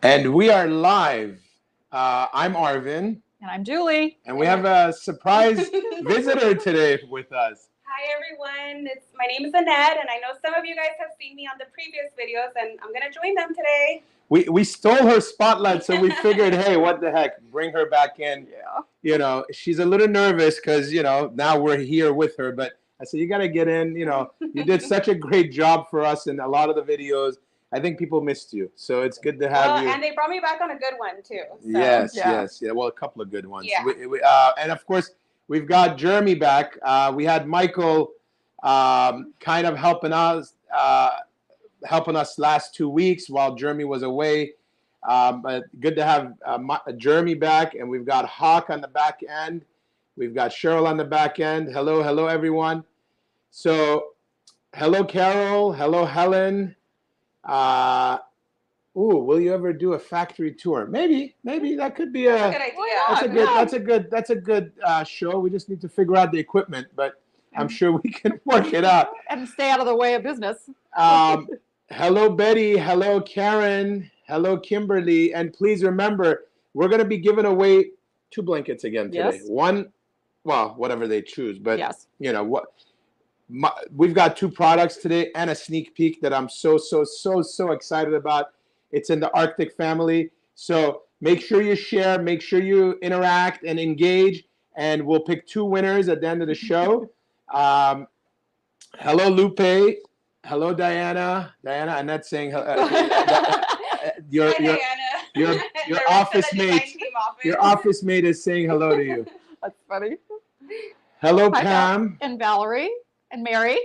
And we are live. I'm Arvin. And I'm Julie. And we have a surprise visitor today with us. Hi everyone, my name is Annette, and I know some of you guys have seen me on the previous videos, and I'm going to join them today. We stole her spotlight, so we figured, hey, what the heck, bring her back in. Yeah. You know, she's a little nervous because, you know, now we're here with her. But I said, you got to get in. You know, you did such a great job for us in a lot of the videos. I think people missed you, so it's good to have you. And they brought me back on a good one too. So. Yes. Yeah. Well, a couple of good ones. Yeah. And of course, we've got Jeremy back. We had Michael kind of helping us last 2 weeks while Jeremy was away. But good to have Jeremy back, and we've got Hawk on the back end. We've got Cheryl on the back end. Hello, everyone. So, hello, Carol. Hello, Helen. Will you ever do a factory tour? Maybe that could be That's a good idea. That's a good show. We just need to figure out the equipment, but I'm sure we can work it out. And stay out of the way of business. Hello, Betty. Hello, Karen. Hello, Kimberly. And please remember, we're going to be giving away 2 blankets again today. Yes. One, well, whatever they choose, but yes. You know what? We've got 2 products today and a sneak peek that I'm so excited about. It's in the Arctic family. So make sure you share, make sure you interact and engage, and we'll pick 2 winners at the end of the show. Hello, Lupe. Hello, Diana. Diana, Annette saying your office mate. Your office mate is saying hello to you. That's funny. Hello, Hi, Pam. And Valerie. And Mary.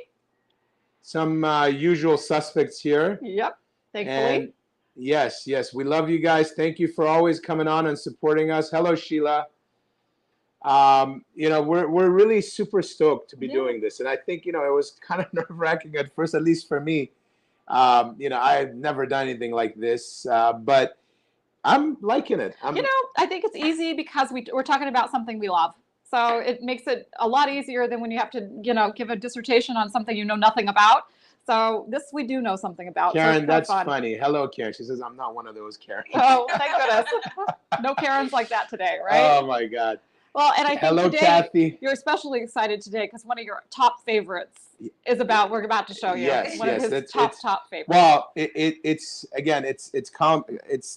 Some usual suspects here. Yep, thankfully. And yes, we love you guys. Thank you for always coming on and supporting us. Hello, Sheila. You know, we're really super stoked to be doing this. And I think, you know, it was kind of nerve-wracking at first, at least for me. You know, I've never done anything like this, but I'm liking it. You know, I think it's easy because we're talking about something we love. So it makes it a lot easier than when you have to, you know, give a dissertation on something you know nothing about. So this we do know something about. Karen, so that's funny. Hello, Karen. She says, I'm not one of those Karens. Oh, thank goodness. No Karens like that today, right? Oh, my God. Well, and I think hello, today, Kathy. You're especially excited today because one of your top favorites is we're about to show you. Yes, one of his top favorites. Well, it's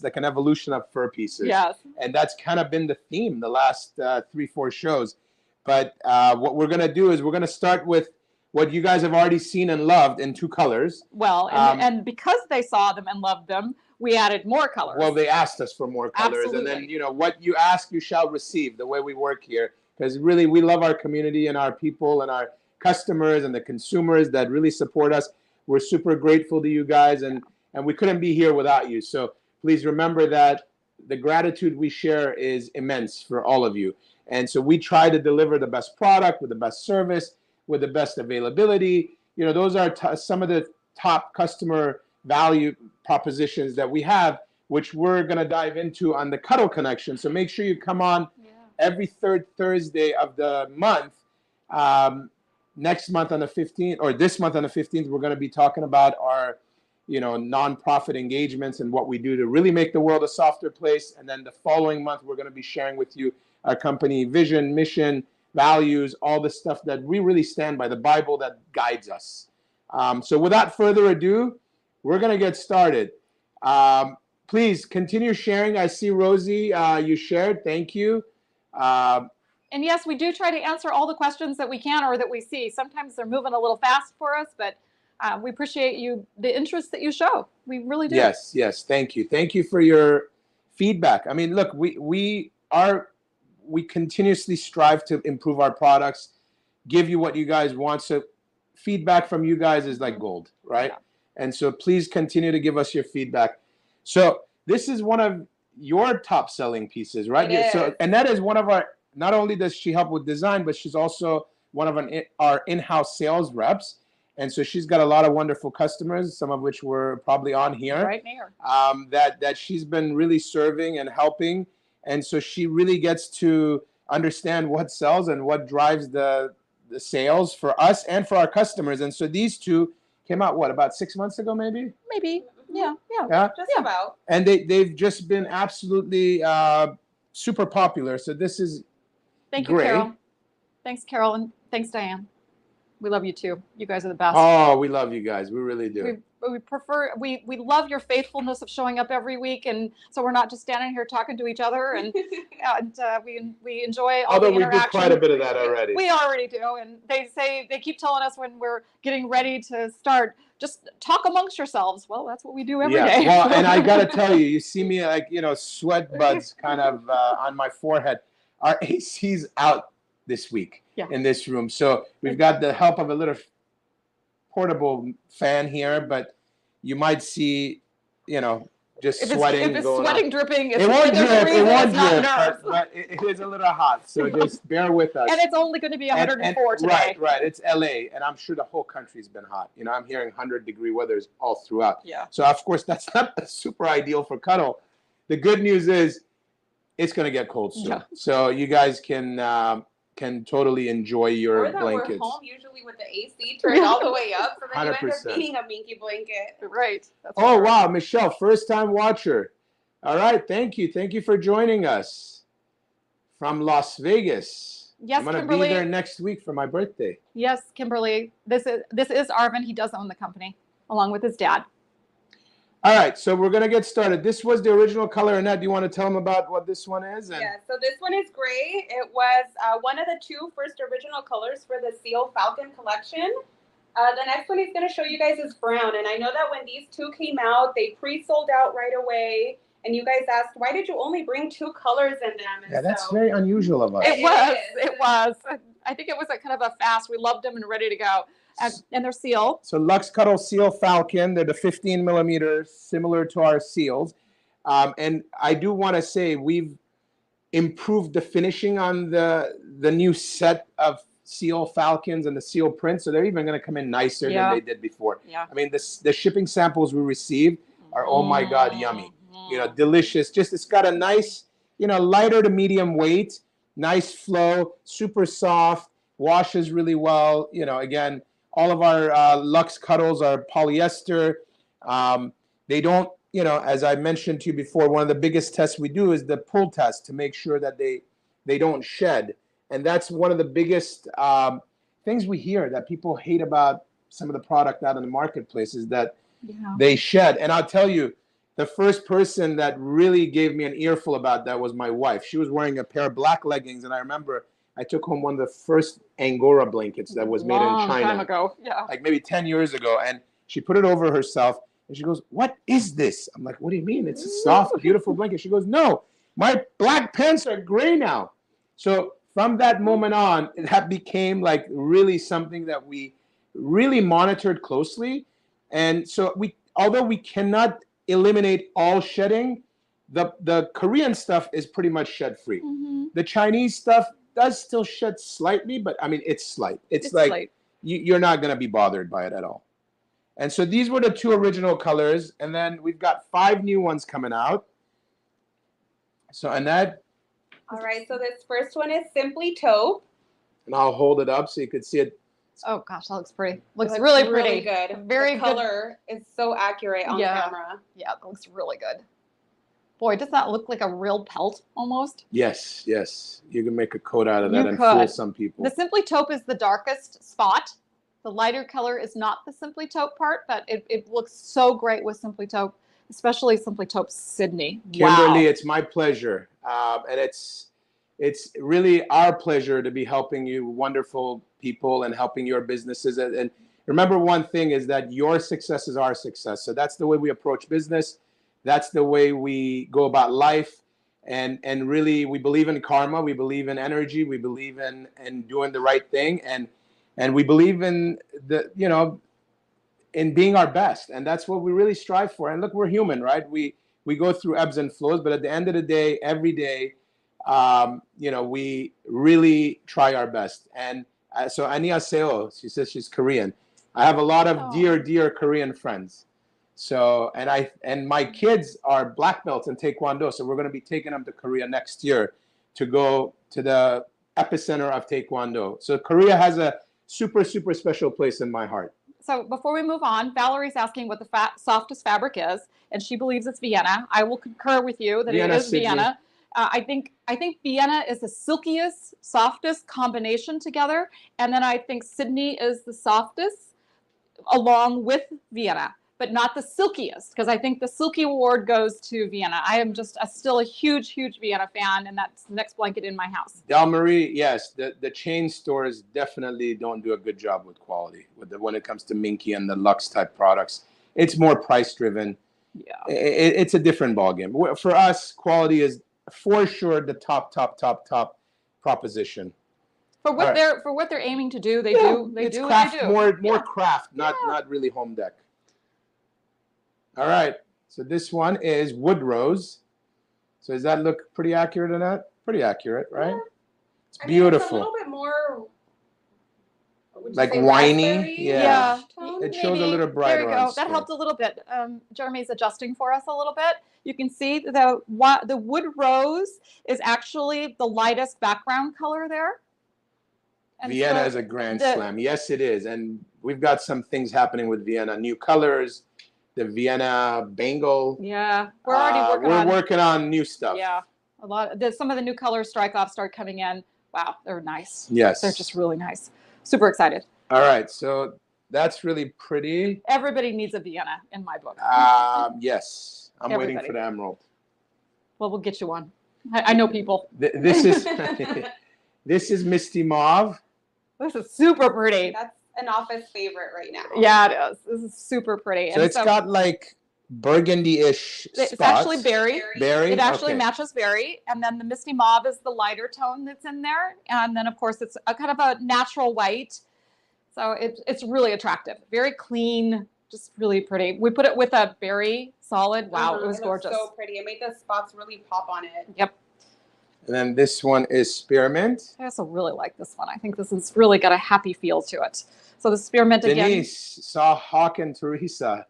like an evolution of fur pieces. Yes. And that's kind of been the theme the last 3-4 shows. But what we're going to do is we're going to start with what you guys have already seen and loved in 2 colors. Well, and because they saw them and loved them, we added more colors. Well, they asked us for more colors. Absolutely. And then, you know, what you ask, you shall receive, the way we work here. Because really, we love our community and our people and our customers and the consumers that really support us. We're super grateful to you guys, and we couldn't be here without you. So please remember that the gratitude we share is immense for all of you. And so we try to deliver the best product with the best service, with the best availability. You know, those are some of the top customer value propositions that we have, which we're going to dive into on the Cuddle Connection. So make sure you come on every 3rd Thursday of the month. Next month on the 15th, or this month on the 15th, we're going to be talking about our, you know, nonprofit engagements and what we do to really make the world a softer place. And then the following month, we're going to be sharing with you our company vision, mission, values, all the stuff that we really stand by, the Bible that guides us. So without further ado, we're going to get started. Please continue sharing. I see, Rosie, you shared. Thank you. And yes, we do try to answer all the questions that we can or that we see. Sometimes they're moving a little fast for us, but we appreciate the interest that you show. We really do. Yes. Thank you. Thank you for your feedback. I mean, look, we continuously strive to improve our products, give you what you guys want. So feedback from you guys is like gold, right? Yeah. And so please continue to give us your feedback. So this is one of your top selling pieces, right? It So, is. and that is one of our, not only does she help with design, but she's also one of our in-house sales reps. And so she's got a lot of wonderful customers, some of which were probably on here. Right here. That she's been really serving and helping. And so she really gets to understand what sells and what drives the sales for us and for our customers. And so these 2 came out, what, about 6 months ago, maybe? Maybe. Yeah. Just about. And they've just been absolutely super popular. So this is Thank you, great. Carol. Thanks, Carol, and thanks, Diane. We love you too. You guys are the best. Oh, we love you guys. We really do. We love your faithfulness of showing up every week, and so we're not just standing here talking to each other, and we enjoy all Although the interaction. we do quite a bit of that already. We already do, and they keep telling us when we're getting ready to start, just talk amongst yourselves. Well, that's what we do every day. Well, and I gotta tell you, you see me like sweat buds kind of on my forehead. Our AC's out this week in this room, so we've got the help of a little portable fan here, but you might see, just sweating. If it's going sweating, on. dripping, It won't drip. It won't drip. Nerves. But it is a little hot, so just bear with us. And it's only going to be 104 today. Right. It's LA, and I'm sure the whole country's been hot. I'm hearing 100-degree weathers all throughout. Yeah. So of course that's not super ideal for Cuddle. The good news is it's going to get cold soon. Yeah. So you guys can totally enjoy your or that blankets. We're home usually with the AC turned all the way up, so then you end 100%. up needing a minky blanket. Right. That's Oh, right. wow, Michelle, first-time watcher. All right, thank you. Thank you for joining us from Las Vegas. Yes, I'm going to Kimberly. be there next week for my birthday. Yes, Kimberly. This is Arvin. He does own the company, along with his dad. All right, so we're going to get started. This was the original color. Annette, do you want to tell them about what this one is? Yeah, so this one is gray. It was one of the two first original colors for the Seal Falcon collection. The next one he's going to show you guys is brown. And I know that when these two came out, they pre-sold out right away. And you guys asked, why did you only bring two colors in them? And Yeah, that's very unusual of us. It was. I think it was a kind of a fast. We loved them and ready to go. And they're Seal. So Luxe Cuddle Seal Falcon, they're the 15 millimeters, similar to our Seals. And I do want to say we've improved the finishing on the new set of Seal Falcons and the Seal prints. So they're even going to come in nicer than they did before. Yeah. I mean, the shipping samples we received are, oh my God, yummy. Delicious. Just, it's got a nice, lighter to medium weight, nice flow, super soft, washes really well. Again, all of our Luxe Cuddles are polyester. They don't, as I mentioned to you before, one of the biggest tests we do is the pull test to make sure that they don't shed. And that's one of the biggest things we hear that people hate about some of the product out in the marketplace is that they shed. And I'll tell you, the first person that really gave me an earful about that was my wife. She was wearing a pair of black leggings, and I remember I took home one of the first Angora blankets that was made in China. Long time ago, like maybe 10 years ago, and she put it over herself, and she goes, "What is this?" I'm like, "What do you mean? It's a soft, beautiful blanket." She goes, "No, my black pants are gray now." So from that moment on, that became like really something that we really monitored closely. And so although we cannot eliminate all shedding, the Korean stuff is pretty much shed free. Mm-hmm. The Chinese stuff does still shed slightly, but I mean, it's slight. It's like slight. You're not going to be bothered by it at all. And so these were the two original colors. And then we've got 5 new ones coming out. So Annette. All right, so this first one is Simply Taupe. And I'll hold it up so you could see it. Oh gosh, that looks pretty. Looks really pretty. Really good. Very the color is so accurate on camera. Yeah, it looks really good. Boy, does that look like a real pelt almost? Yes. You can make a coat out of that and fool some people. The Simply Taupe is the darkest spot. The lighter color is not the Simply Taupe part, but it looks so great with Simply Taupe, especially Simply Taupe Sydney. Kimberly, it's my pleasure. And it's really our pleasure to be helping you wonderful people and helping your businesses. And remember, one thing is that your success is our success. So that's the way we approach business. That's the way we go about life. And really, we believe in karma. We believe in energy. We believe in doing the right thing. And we believe in in being our best. And that's what we really strive for. And look, we're human, right? We go through ebbs and flows, but at the end of the day, every day, we really try our best. And so 안녕하세요, she says she's Korean. I have a lot of dear Korean friends. So, and my kids are black belts in Taekwondo. So we're going to be taking them to Korea next year to go to the epicenter of Taekwondo. So Korea has a super, super special place in my heart. So before we move on, Valerie's asking what the softest fabric is, and she believes it's Vienna. I will concur with you that Vienna, it is Sydney. Vienna. I think Vienna is the silkiest, softest combination together, and then I think Sydney is the softest, along with Vienna, but not the silkiest, because I think the silky award goes to Vienna. I am just still a huge, huge Vienna fan, and that's the next blanket in my house. Delmarie, yes, the chain stores definitely don't do a good job with quality when it comes to Minky and the Luxe type products. It's more price driven. Yeah. It's a different ballgame. For us, quality is for sure the top proposition. For what they're aiming to do, they do craft, what they do. more craft, not really home deck. All right, so this one is Wood Rose. So does that look pretty accurate or not? Pretty accurate, right? Yeah. It's I mean, beautiful. it's a little bit more, would you Like say whiny? raspberry Yeah. tone, It shows a maybe? little brighter. There you on go. That screen. helped a little bit. Jeremy's adjusting for us a little bit. You can see the wood rose is actually the lightest background color there. And Vienna so is a grand slam. Yes, it is. And we've got some things happening with Vienna. New colors, the Vienna Bengal. Yeah, we're already working on new stuff. Yeah, some of the new color strike-offs start coming in. Wow, they're nice. Yes. They're just really nice. Super excited. All right, so that's really pretty. Everybody needs a Vienna in my book. Yes, I'm waiting for the emerald. Well, we'll get you one. I know people. This is this is Misty Mauve. This is super pretty. That's an office favorite right now. Yeah, it is. This is super pretty. So it's got like burgundy-ish spots. It's actually berry. Berry? It actually Okay. matches berry. And then the Misty Mauve is the lighter tone that's in there. And then, of course, it's a kind of a natural white. So it's really attractive. Very clean, just really pretty. We put it with a berry solid. Wow, it was gorgeous. So pretty. It made the spots really pop on it. Yep. And then this one is Spearmint. I also really like this one. I think this has really got a happy feel to it. So the Spearmint again. Denise saw Hawk and Teresa.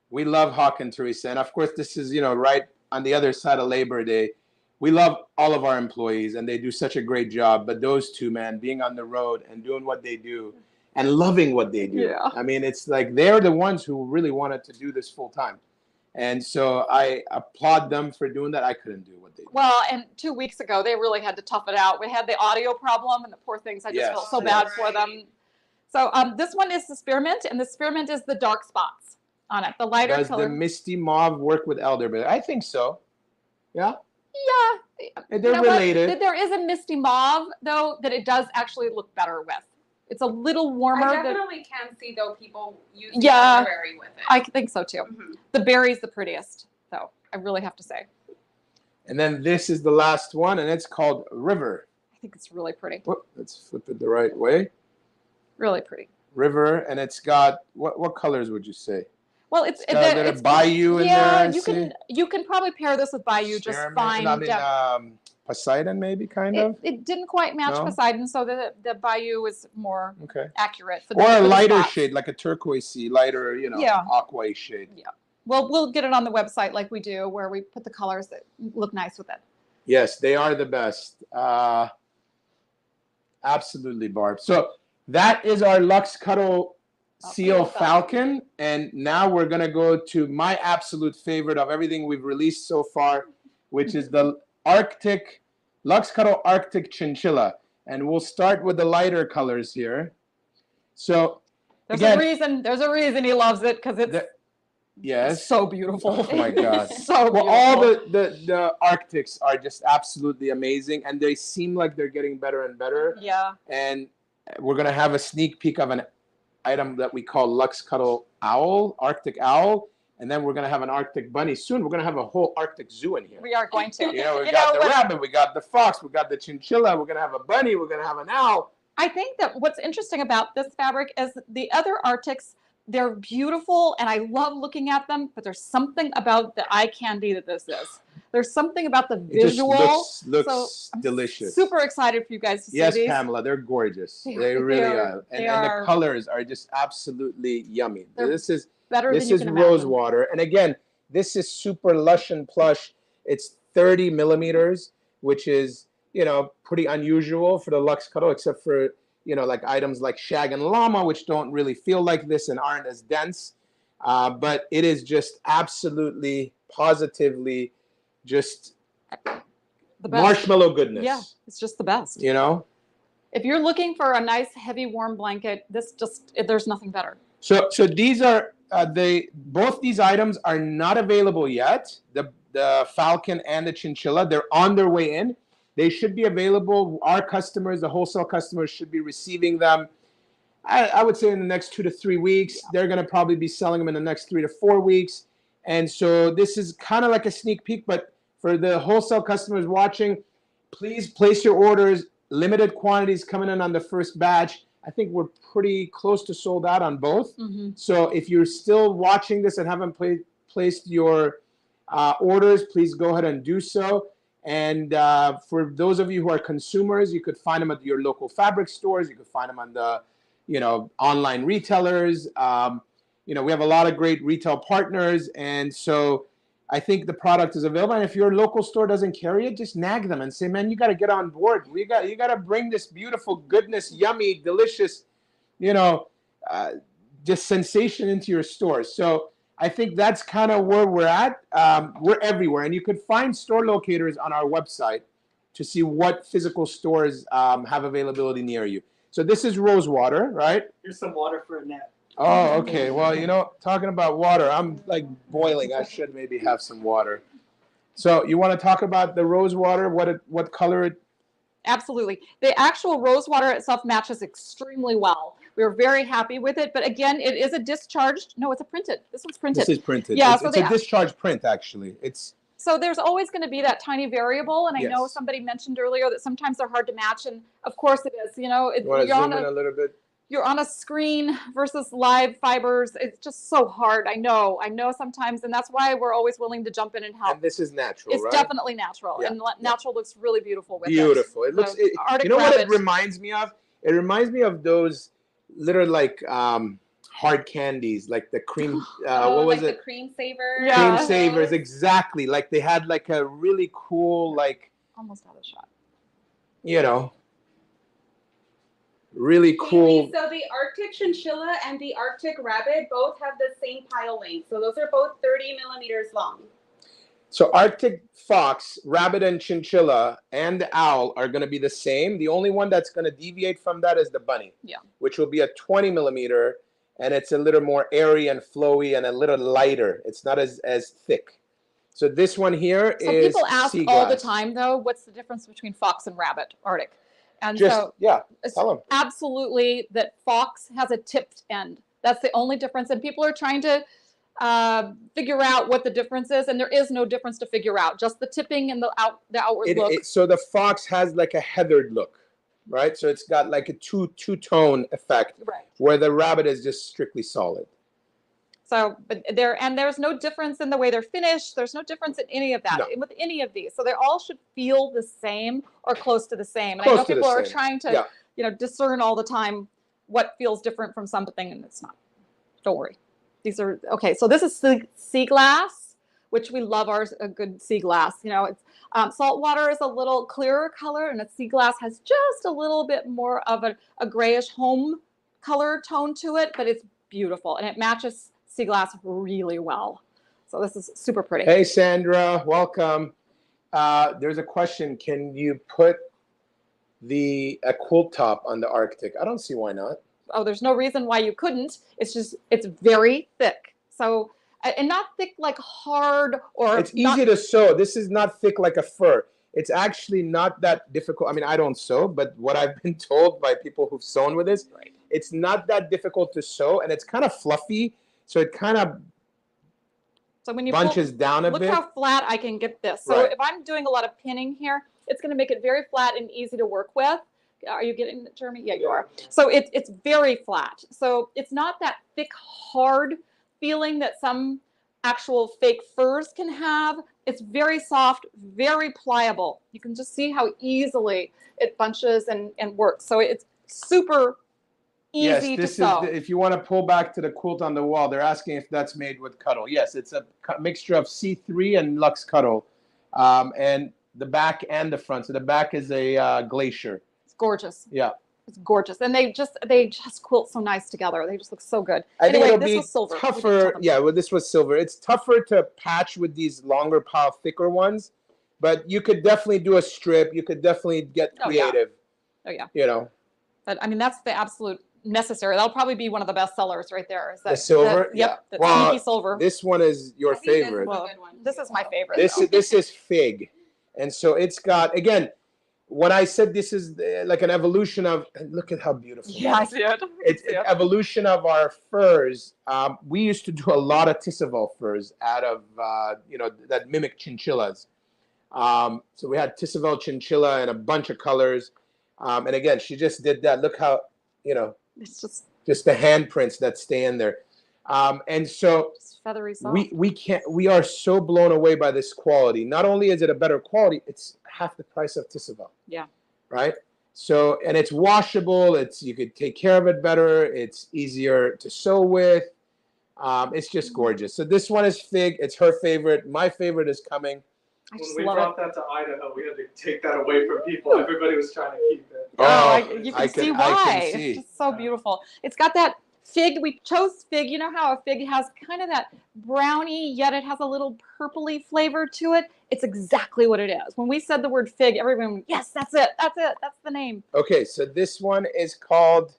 We love Hawk and Teresa. And of course, this is, right on the other side of Labor Day. We love all of our employees and they do such a great job. But those two, man, being on the road and doing what they do and loving what they do. Yeah. I mean, it's like they're the ones who really wanted to do this full time. And so I applaud them for doing that. I couldn't do what they did. Well, and 2 weeks ago, they really had to tough it out. We had the audio problem and the poor things. I just felt so bad for them. So this one is the Spearmint, and the Spearmint is the dark spots on it, the lighter Does color. the Misty Mauve work with Elderberry? I think so. Yeah? Yeah. They're You know what? related. There is a Misty Mauve, though, that it does actually look better with. It's a little warmer. I definitely can see, though, people use Yeah, elderberry with it. I think so, too. Mhm. The berry's the prettiest, though, I really have to say. And then this is the last one, and it's called River. I think it's really pretty. Whoop, let's flip it the right way. Really pretty. River, and it's got, what colors would you say? Well, it's got a bit of Bayou in yeah, there, you can probably pair this with Bayou just fine. I mean, Poseidon, maybe, kind of? It didn't quite match No? Poseidon, so the Bayou is more Okay. accurate. For Or a for the lighter spots. shade, like a turquoise-y, lighter, Yeah. aqua shade. Yeah. Well, we'll get it on the website like we do, where we put the colors that look nice with it. Yes, they are the best. Absolutely, Barb. So that is our Luxe Cuddle Seal Falcon. And now we're going to go to my absolute favorite of everything we've released so far, which is the Luxe Cuddle Arctic Chinchilla. And we'll start with the lighter colors here. So There's again, a reason he loves it, because it's yes. so beautiful. Oh my God. So beautiful. Well, all the Arctics are just absolutely amazing, and they seem like they're getting better and better. Yeah. And we're gonna have a sneak peek of an item that we call Luxe Cuddle Owl, Arctic Owl, and then we're gonna have an Arctic Bunny soon. We're gonna have a whole Arctic zoo in here. We are going to. We got the rabbit, we got the fox, we got the chinchilla. We're gonna have a bunny. We're gonna have an owl. I think that what's interesting about this fabric is the other Arctics, they're beautiful and I love looking at them, but there's something about the eye candy that this is. There's something about the visual. It just looks so I'm delicious. Super excited for you guys to see Yes, these. Pamela, they're gorgeous. They are. really They are. are. They And are. the colors are just absolutely yummy. They're This is better this than you is can rose imagine. water. And again, this is super lush and plush. It's 30 millimeters, which is, pretty unusual for the Luxe Cuddle, except for, like items like shag and llama, which don't really feel like this and aren't as dense. But it is just absolutely, positively, just The best. marshmallow goodness. Yeah, it's just the best. If you're looking for a nice, heavy, warm blanket, there's nothing better. So these are both these items are not available yet. The Falcon and the Chinchilla, they're on their way in. They should be available. Our customers, the wholesale customers, should be receiving them. I would say in the next 2 to 3 weeks. They're going to probably be selling them in the next 3 to 4 weeks. And so this is kind of like a sneak peek. But for the wholesale customers watching, please place your orders. Limited quantities coming in on the first batch. I think we're pretty close to sold out on both. Mm-hmm. So if you're still watching this and haven't placed your orders, please go ahead and do so. And for those of you who are consumers, you could find them at your local fabric stores. You could find them on the online retailers. We have a lot of great retail partners, and so I think the product is available. And if your local store doesn't carry it, just nag them and say, man, you got to get on board. You got to bring this beautiful goodness, yummy, delicious, just sensation into your stores. So I think that's kind of where we're at. We're everywhere, and you could find store locators on our website to see what physical stores have availability near you. So this is rose water, right? Here's some water for a nap. Oh, okay. Well, talking about water, I'm like boiling. I should maybe have some water. So you want to talk about the rose water? What color it? Absolutely. The actual rose water itself matches extremely well. We were very happy with it. But again, it is a discharged. No, it's a printed. This one's printed. This is printed. Yeah, it's a discharge print, actually. So there's always going to be that tiny variable, and I know Yes. somebody mentioned earlier that sometimes they're hard to match, and of course it is. You want to zoom in a little bit? You're on a screen versus live fibers. It's just so hard. I know sometimes, and that's why we're always willing to jump in and help. And this is natural, It's right? definitely natural, Yeah. and natural looks really beautiful with Beautiful. it. It looks. Arctic You know what it rabbit. reminds me of? It reminds me of those little hard candies, like the cream. What was like it? The cream saver. Yeah. Cream savers, exactly. Like they had like a really cool, Almost out of shot. really cool. So the Arctic Chinchilla and the Arctic Rabbit both have the same pile length. So those are both 30 millimeters long. So Arctic fox, rabbit, and chinchilla and the owl are going to be the same. The only one that's going to deviate from that is the bunny, which will be a 20 millimeter, and it's a little more airy and flowy and a little lighter. It's not as thick. So this one here So is people ask sea all the glass. time, though, what's the difference between fox and rabbit, Arctic? And Tell them. absolutely that fox has a tipped end. That's the only difference. And people are trying to figure out what the difference is, and there is no difference to figure out. Just the tipping and the outward look. So the fox has like a heathered look, right? So it's got like a two-tone effect, Right. where the rabbit is just strictly solid. So, but there's no difference in the way they're finished. There's no difference in any of that with any of these. So they all should feel the same or close to the same. And I know people are trying to, discern all the time what feels different from something, and it's not. Don't worry. These are okay. So this is sea glass, which we love. A good sea glass. It's salt water is a little clearer color, and a sea glass has just a little bit more of a grayish home color tone to it, but it's beautiful, and it matches sea glass really well. So this is super pretty. Hey, Sandra, welcome. There's a question. Can you put a quilt top on the Arctic? I don't see why not. Oh, there's no reason why you couldn't. It's very thick. So, and not thick like hard or. It's easy to sew. This is not thick like a fur. It's actually not that difficult. I mean, I don't sew, but what I've been told by people who've sewn with this, it's not that difficult to sew, and it's kind of fluffy. So it kind of when you bunches down a bit. Look how flat I can get this. So if I'm doing a lot of pinning here, it's going to make it very flat and easy to work with. Are you getting it, Jeremy? Yeah, you are. So it's very flat. So it's not that thick, hard feeling that some actual fake furs can have. It's very soft, very pliable. You can just see how easily it bunches and works. So it's super easy to sew. If you want to pull back to the quilt on the wall, they're asking if that's made with Cuddle. Yes, it's a mixture of C3 and Luxe Cuddle, and the back and the front. So the back is a glacier. It's gorgeous. Yeah. It's gorgeous, and they just quilt so nice together. They just look so good. I think Anyway, it'll this be was silver. We didn't tell tougher. them. Yeah, well, this was silver. It's tougher to patch with these longer pile, thicker ones, but you could definitely do a strip. You could definitely get Oh, yeah. creative. Oh yeah. You know, But I mean, that's the absolute necessary. That'll probably be one of the best sellers right there. Is that, the silver. Yep. Yeah. That Well, sneaky silver. this one is your I think this is favorite. a Well, good one, this too. is my favorite. This though. this is fig, and so it's got, again, when I said this is like an evolution of, look at how beautiful. Yeah, I see it. It's an evolution of our furs. We used to do a lot of Tisseval furs out of that mimic chinchillas. So we had Tisseval chinchilla in a bunch of colors, and again, she just did that. Look how It's just the handprints that stay in there, and so feathery soft. we are so blown away by this quality. Not only is it a better quality, it's half the price of Tisseval. Yeah. Right. So, and it's washable. You could take care of it better. It's easier to sew with. It's just gorgeous. So this one is fig. It's her favorite. My favorite is coming. I When just we love brought it. that to Idaho, we had to take that away from people. Everybody was trying to keep it. You can I see can why. see. It's just so beautiful. It's got that fig. We chose fig. You know how a fig has kind of that brownie, yet it has a little purpley flavor to it. It's exactly what it is. When we said the word fig, everyone went, yes, that's it. That's it. That's the name. Okay, so this one is called,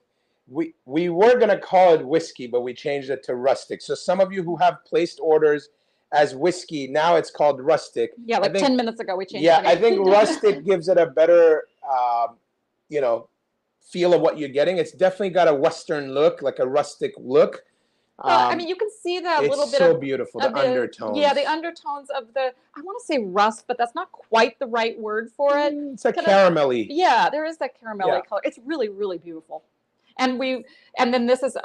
we were going to call it whiskey, but we changed it to rustic. So some of you who have placed orders as whiskey, now it's called rustic. Yeah, like I think, 10 minutes ago we changed yeah, the I name. think rustic gives it a better, feel of what you're getting. It's definitely got a Western look, like a rustic look. Well, I mean, you can see that it's little bit so of beautiful, of the undertones. Yeah, the undertones of the, I want to say rust, but that's not quite the right word for it. It's a Kinda- caramelly. Yeah, there is that caramelly Yeah. color. It's really, really beautiful. And then this is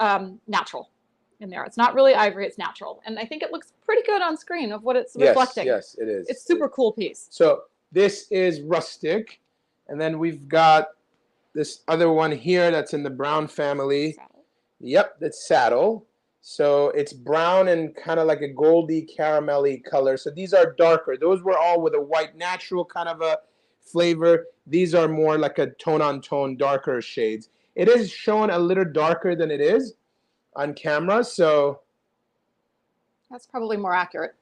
natural in there. It's not really ivory, it's natural. And I think it looks pretty good on screen of what it's reflecting. Yes, it is. It's super cool piece. So this is rustic. And then we've got this other one here that's in the brown family. Saddle. Yep, that's saddle. So it's brown and kind of like a goldy caramelly color. So these are darker. Those were all with a white natural kind of a flavor. These are more like a tone-on-tone darker shades. It is shown a little darker than it is on camera. So That's probably more accurate.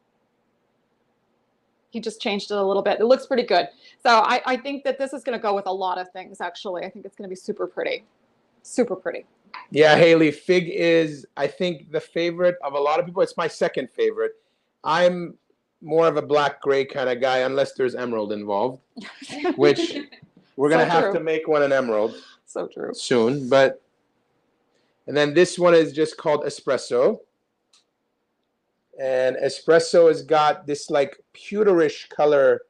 He just changed it a little bit. It looks pretty good. So I think that this is going to go with a lot of things, actually. I think it's going to be super pretty. Super pretty. yeah, Haley, fig is, I think, the favorite of a lot of people. It's my second favorite. I'm more of a black gray kind of guy, unless there's emerald involved, which we're going to So have true. to make one an emerald So true. soon. And then this one is just called espresso. And espresso has got this like pewterish color.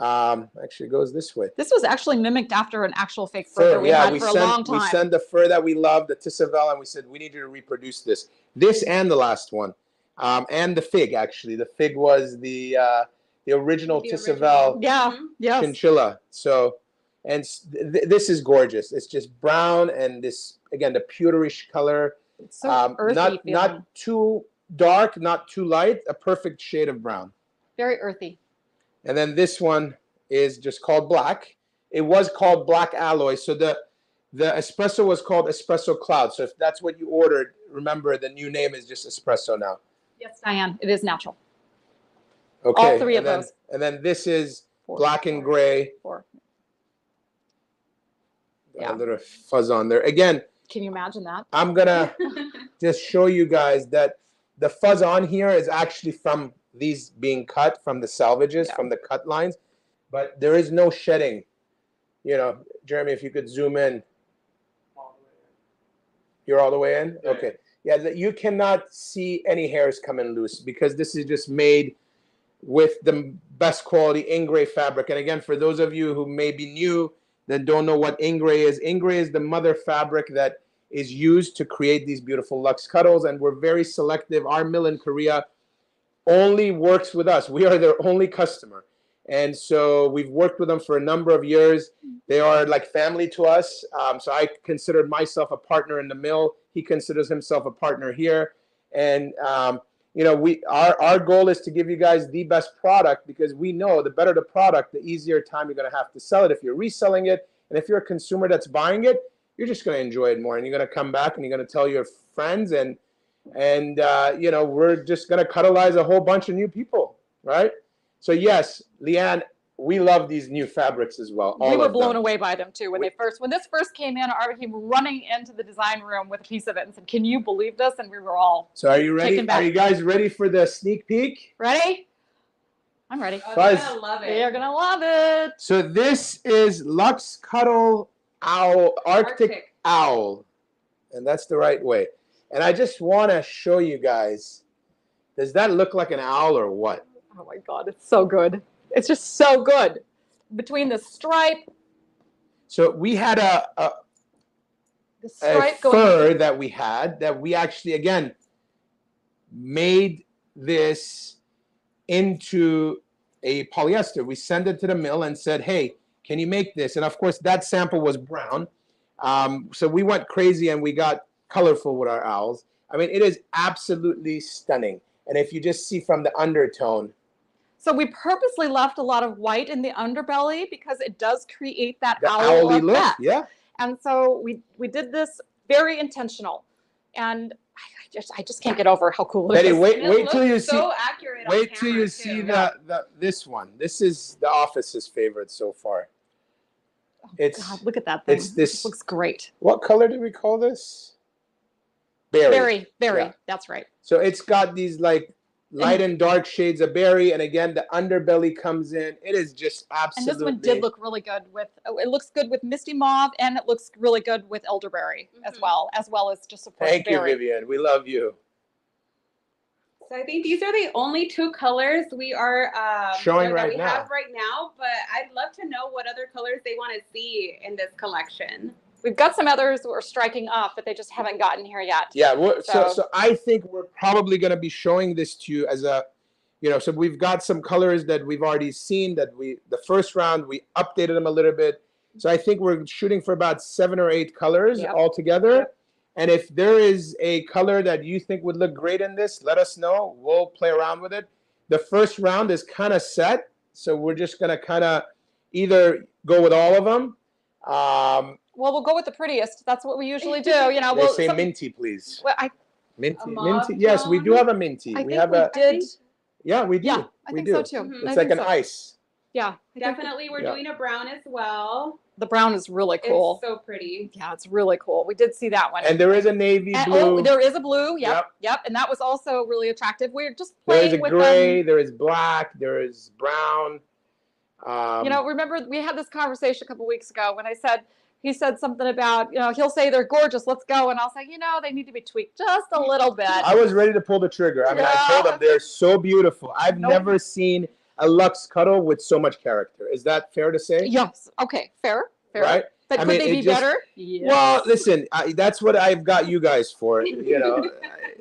Actually, it goes this way. This was actually mimicked after an actual fake fur that we had for a long time. We sent the fur that we love, the Tisseval, and we said we need you to reproduce this. This and the last one, and the fig. Actually, the fig was the original The Tisseval original. Yeah. Mhm. Yes. chinchilla. So, and this is gorgeous. It's just brown and this, again, the pewterish color. It's so earthy feeling. Not too dark, not too light. A perfect shade of brown. Very earthy. And then this one is just called black. It was called black alloy. So the espresso was called espresso cloud. So if that's what you ordered, remember the new name is just espresso now. Yes, Diane. It is natural. Okay. All three of and then, those. And then this is Four. black and gray. Four. A Yeah. little fuzz on there. Again, Can you imagine that? I'm gonna just show you guys that the fuzz on here is actually from these being cut from the salvages, Yeah. from the cut lines, but there is no shedding. Jeremy, if you could zoom in. You're all the way in? Yeah. Okay. Yeah, you cannot see any hairs coming loose because this is just made with the best quality Ingray fabric. And again, for those of you who may be new that don't know what Ingray is the mother fabric that is used to create these beautiful Luxe Cuddles. And we're very selective. Our mill in Korea only works with us. We are their only customer. And so we've worked with them for a number of years. They are like family to us. So I considered myself a partner in the mill. He considers himself a partner here. And, our goal is to give you guys the best product because we know the better the product, the easier time you're going to have to sell it if you're reselling it. And if you're a consumer that's buying it, you're just going to enjoy it more, and you're going to come back and you're going to tell your friends, and you know, we're just going to cuddleize a whole bunch of new people, right? So yes, Leanne, we love these new fabrics as well. We were blown away by them too when this first came in. Arva came running into the design room with a piece of it and said, "Can you believe this?" And we were all So are you ready? taken back. Are you guys ready for the sneak peek? ready. I'm ready. Oh, they're gonna love it. They're gonna love it. So this is Luxe Cuddle Owl, Arctic Owl, and that's the right way. And I just want to show you guys. Does that look like an owl or what? Oh my God, it's so good. It's just so good. Between the stripe, So we had the a stripe fur that we had that we actually, again, made this into a polyester. We sent it to the mill and said, hey, can you make this? And of course, that sample was brown. So we went crazy and we got colorful with our owls. I mean, it is absolutely stunning. And if you just see from the undertone. So we purposely left a lot of white in the underbelly because it does create that The owl owly look, effect. yeah. And so we did this very intentional. And I just can't get over how cool it Betty, is. wait till you see. So accurate. On Wait till camera, you see too. this one. This is the office's favorite so far. It's God, look at that thing. it's this. It looks great. What color did we call this? Berry. Berry. Yeah. That's right. So it's got these like light and dark shades of berry, and again the underbelly comes in. It is just absolutely. And this one did look really good with. It looks good with Misty Mauve, and it looks really good with elderberry as well as just of course Thank you, berry. Vivian. We love you. So I think these are the only two colors we are Showing that right we now. have right now. But I'd love to know what other colors they want to see in this collection. We've got some others that we're striking off, but they just haven't gotten here yet. Yeah. So So- I think we're probably going to be showing this to you as a, you know, so we've got some colors that we've already seen that the first round we updated them a little bit. So I think we're shooting for about 7 or 8 colors Yep. altogether. Yep. And if there is a color that you think would look great in this, let us know. We'll play around with it. The first round is kind of set. So we're just going to kind of either go with all of them. Well, we'll go with the prettiest. That's what we usually do. You know, They well, say minty, please. well, I Minty, A mauve minty. Yes, we do tone? have a minty. think we have we a. did. Yeah, we do. Yeah, I we think do. so too. Mhm. It's I like think an so. ice. Yeah, I think Definitely, we're Yeah. doing a brown as well. the brown is really cool. It's so pretty. Yeah, it's really cool. We did see that one. And there is a navy And- blue. oh, there is a blue. Yep, Yep. yep, and that was also really attractive. We're just There is playing a with gray. them. There is black. There is brown. You know, remember we had this conversation a couple weeks ago when he said something about, you know, he'll say they're gorgeous, let's go, and I'll say, you know, they need to be tweaked just a little bit. I was ready to pull the trigger. I mean, I told them they're so beautiful. I've Nope. never seen a Luxe Cuddle with so much character. Is that fair to say? Yes. Okay. Fair. Right? But I could mean, they it be just- better? Yes. Well, listen, that's what I've got you guys for. You know,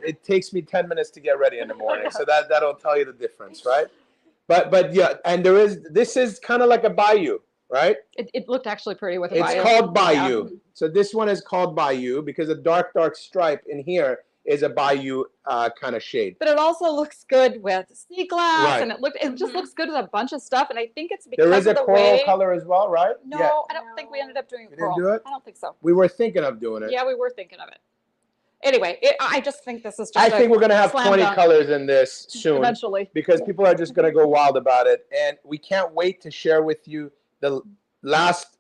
it takes me 10 minutes to get ready in the morning, so that'll tell you the difference, right? But yeah, and this is kind of like a bayou, right? It looked actually pretty with a It's bayou. called Yeah. bayou. So this one is called bayou because the dark stripe in here is a bayou kind of shade. But it also looks good with sea glass, Right. and it just Mhm. looks good with a bunch of stuff. And I think it's because There is a of the coral way. color as well, right? No, Yeah. I don't think we ended up doing You didn't coral. do it? I don't think so. We were thinking of doing it. Yeah, we were thinking of it. Anyway, I just think this is just. I think we're going to have slam 20 dunk. colors in this soon Eventually. because people are just going to go wild about it. And we can't wait to share with you the last,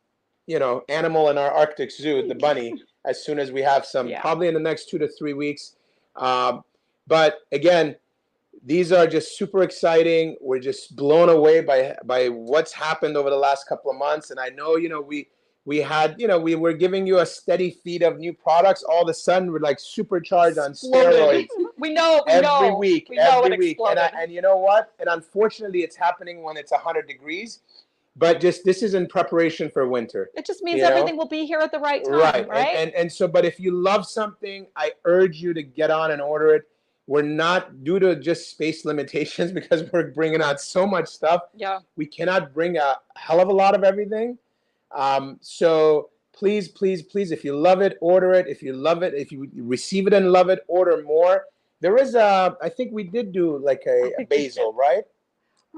you know, animal in our Arctic zoo, the bunny, as soon as we have some, Yeah. probably in the next 2 to 3 weeks. But again, these are just super exciting. We're just blown away by what's happened over the last couple of months. And I know, you know, we had, you know, we were giving you a steady feed of new products. All of a sudden, we're like supercharged on Exploded. steroids We know. every week. We know it And exploded. and you know what? And unfortunately, it's happening when it's 100 degrees. But just this is in preparation for winter. It just means you know? everything will be here at the right time, right? And so, but if you love something, I urge you to get on and order it. We're not, due to just space limitations, because we're bringing out so much stuff, Yeah. we cannot bring a hell of a lot of everything. So please, please, please, if you love it, order it. If you love it, if you receive it and love it, order more. There is I think we did do like a think we basil, right?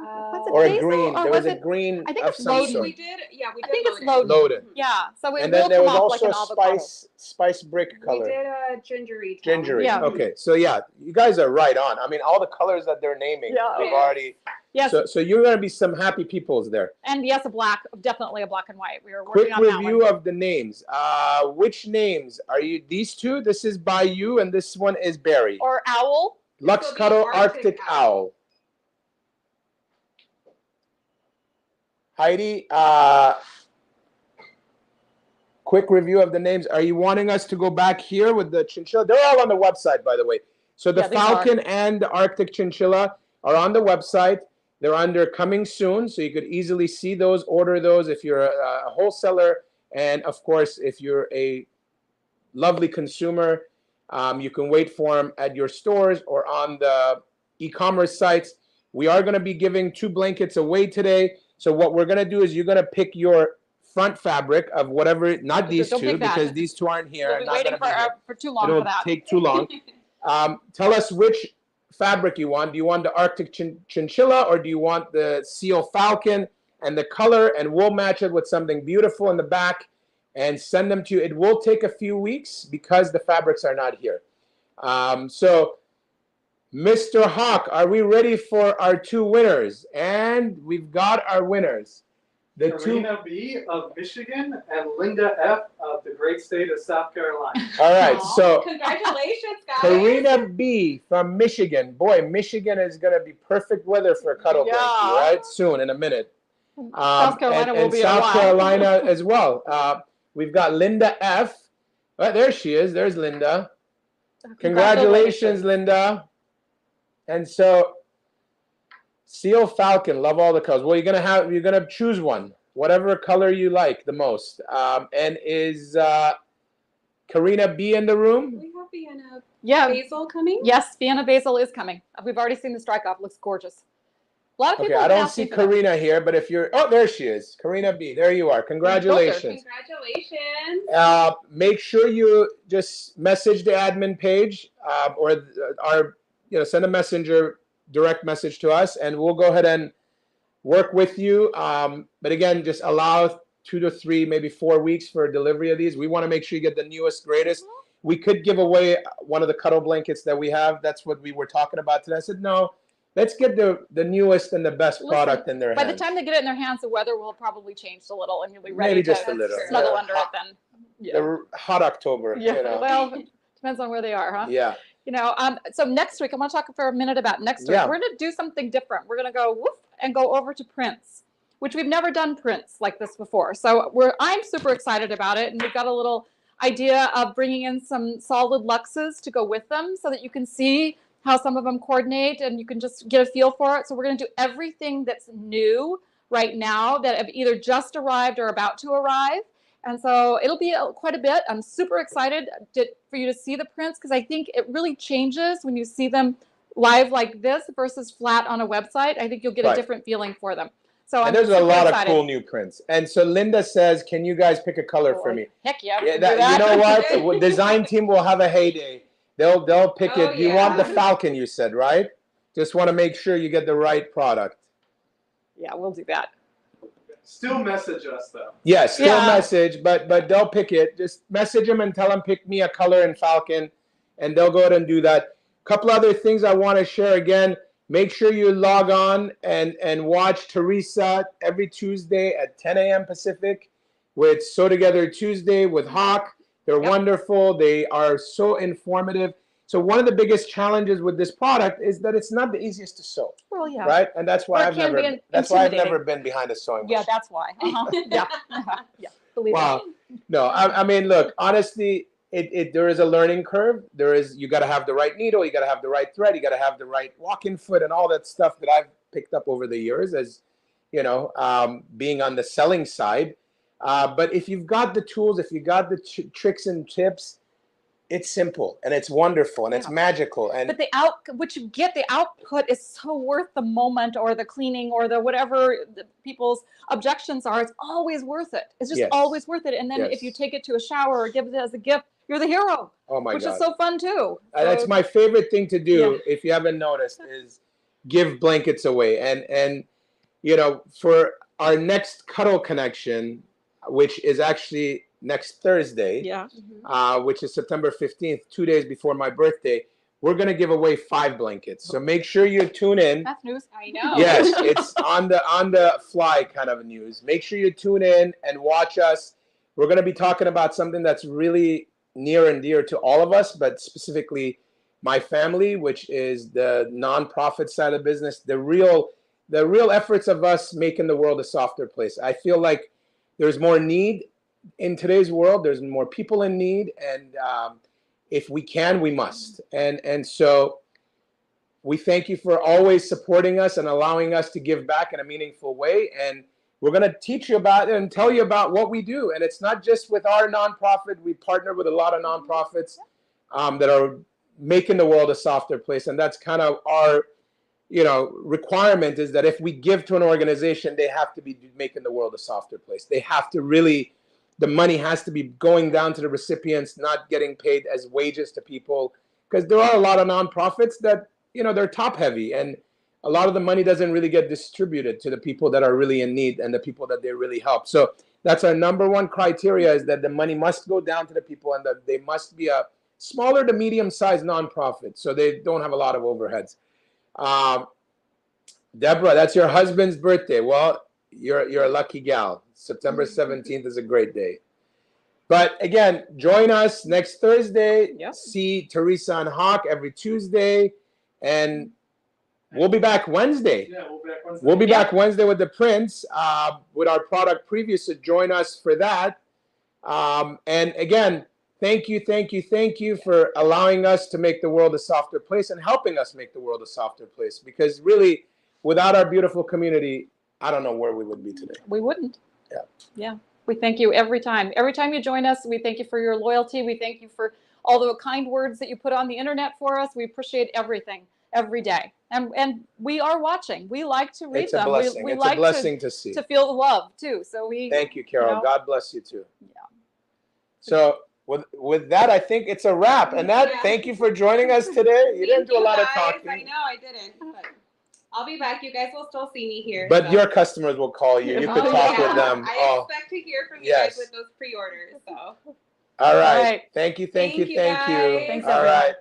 Was it Or a basil green. or There was was a it? green I think of it's some loaded. sort. We did, yeah, we did I think it's loaded. loaded. Loaded. Yeah, so it And will then there come was off like also an avocado. spice brick color. We did a gingery tone. Gingery. Yeah. Okay, so yeah, you guys are right on. I mean, all the colors that they're naming, Yeah. I've Yes. already. Yes, So you're gonna be some happy peoples there. and yes, definitely a black and white. We were working Quick on that review one. of the names. Which names are you? These two. This is by you, and this one is Barry. Or owl. Luxe will be Cuddle Arctic Arctic Owl. Heidi, quick review of the names. Are you wanting us to go back here with the chinchilla? They're all on the website, by the way. So the Yeah, these Falcon and the Arctic chinchilla are on the website. They're under coming soon, so you could easily see those, order those if you're a wholesaler. And of course, if you're a lovely consumer, you can wait for them at your stores or on the e-commerce sites. We are going to be giving 2 blankets away today. So what we're going to do is you're going to pick your front fabric of whatever, not these Don't two, pick that. because these two aren't here. We'll be not waiting gonna be here. for too long It'll for that. take too long. Tell us which fabric you want. Do you want the Arctic chinchilla or do you want the seal falcon and the color? And we'll match it with something beautiful in the back and send them to you. It will take a few weeks because the fabrics are not here. So Mr. Hawk, are we ready for our 2 winners? And we've got our winners. The Karina B. of Michigan and Linda F. of the great state of South Carolina. All right, Aw, so congratulations, guys. Karina B. from Michigan. Boy, Michigan is going to be perfect weather for a cuddle Yeah. blankie, right? Soon, in a minute. South Carolina will and be a South while. Carolina as well. We've got Linda F. Oh, there she is. There's Linda. Congratulations, Linda. And so, Seal Falcon, love all the colors. Well, you're gonna choose one, whatever color you like the most. And is Karina B in the room? We have Vienna Yeah. basil coming. Yes, Vienna basil is coming. We've already seen the strike off. Looks gorgeous. A lot of Okay, people I have been don't see asking for that. Karina here, but if you're, oh, there she is, Karina B. There you are. Congratulations. Congratulations. Make sure you just message the admin page or our, send a messenger direct message to us, and we'll go ahead and work with you. But again, just allow 2 to 3, maybe 4 weeks for delivery of these. We want to make sure you get the newest, greatest. We could give away one of the cuddle blankets that we have. That's what we were talking about today. I said, no, let's get the newest and the best product in their By hands. the time they get it in their hands, the weather will have probably changed a little, and you'll be ready Maybe to just a little. snuggle Yeah. under it then. The hot October. Yeah. Well, depends on where they are, huh? Yeah. So next week, I want to talk for a minute about next week. Yeah. We're going to do something different. We're going to go woof and go over to prints, which we've never done prints like this before. So I'm super excited about it, and we've got a little idea of bringing in some solid luxes to go with them so that you can see how some of them coordinate and you can just get a feel for it. So we're going to do everything that's new right now that have either just arrived or about to arrive. And so it'll be quite a bit. I'm super excited for you to see the prints because I think it really changes when you see them live like this versus flat on a website. I think you'll get a different feeling for them. So And there's a lot of cool new prints. And so Linda says, can you guys pick a color for me? Heck yeah. Yeah, you know what? Design team will have a heyday. They'll pick it. You want the Falcon, you said, right? Just want to make sure you get the right product. Yeah, we'll do that. Still message us though. Yes, still message, but they'll pick it. Just message them and tell them pick me a color in Falcon, and they'll go ahead and do that. A couple other things I want to share again. Make sure you log on and watch Teresa every Tuesday at 10 a.m. Pacific with Sew Together Tuesday with Hawk. They're wonderful. They are so informative. So one of the biggest challenges with this product is that it's not the easiest to sew. Well, yeah. Right? And that's why I've never been behind a sewing machine. Yeah, that's why. Yeah. Yeah. Believe Wow. No, I mean, look, honestly, there is a learning curve. You got to have the right needle, you got to have the right thread, you got to have the right walk-in foot, and all that stuff that I've picked up over the years as, being on the selling side. But if you've got the tools, if you got the tricks and tips, it's simple and it's wonderful and it's magical. And but the output is so worth the moment or the cleaning or the whatever people's objections are. It's always worth it. It's just always worth it. And then if you take it to a shower or give it as a gift, you're the hero. Oh my God. Which is so fun too. That's my favorite thing to do, if you haven't noticed, is give blankets away. And you know, for our next Cuddle connection, which is actually next Thursday, Yeah. which is September 15th, 2 days before my birthday, we're going to give away 5 blankets. So make sure you tune in. That's news. I know. Yes, it's on the fly kind of news. Make sure you tune in and watch us. We're going to be talking about something that's really near and dear to all of us, but specifically my family, which is the nonprofit side of business, the real efforts of us making the world a softer place. I feel like there's more need in today's world. There's more people in need, and if we can, we must. And so we thank you for always supporting us and allowing us to give back in a meaningful way. And we're going to teach you about it and tell you about what we do. And it's not just with our nonprofit. We partner with a lot of nonprofits that are making the world a softer place. And that's kind of our, you know, requirement, is that if we give to an organization, they have to be making the world a softer place. They have to really, the money has to be going down to the recipients, not getting paid as wages to people. Because there are a lot of nonprofits that, you know, they're top heavy, and a lot of the money doesn't really get distributed to the people that are really in need and the people that they really help. So that's our number one criteria, is that the money must go down to the people, and that they must be a smaller to medium-sized nonprofit, so they don't have a lot of overheads. Deborah, that's your husband's birthday. Well, you're a lucky gal. September 17th is a great day. But again, join us next Thursday. Yep. See Teresa and Hawk every Tuesday, and we'll be back Wednesday. Yeah, we'll be back Wednesday. We'll be back Wednesday with the Prince, with our product preview. So join us for that. And again, thank you for allowing us to make the world a softer place and helping us make the world a softer place. Because really, without our beautiful community, I don't know where we would be today. We wouldn't. Yeah. Yeah. We thank you every time. Every time you join us, we thank you for your loyalty. We thank you for all the kind words that you put on the internet for us. We appreciate everything every day. And we are watching. We like to read It's them. a blessing. We It's like a blessing to see. to feel the love too. So we Thank you, Carol. you know, God bless you too. Yeah. So with that, I think it's a wrap. And that, Yeah. Thank you for joining us today. You didn't do a lot of talking. I know I didn't, but I'll be back. You guys will still see me here. But so. your customers will call you. You could Oh, talk yeah. with them. I expect to hear from you yes. guys with those pre-orders. So. All right. right. Thank you. Thank you, Thank you. guys. Thanks, All everyone. right.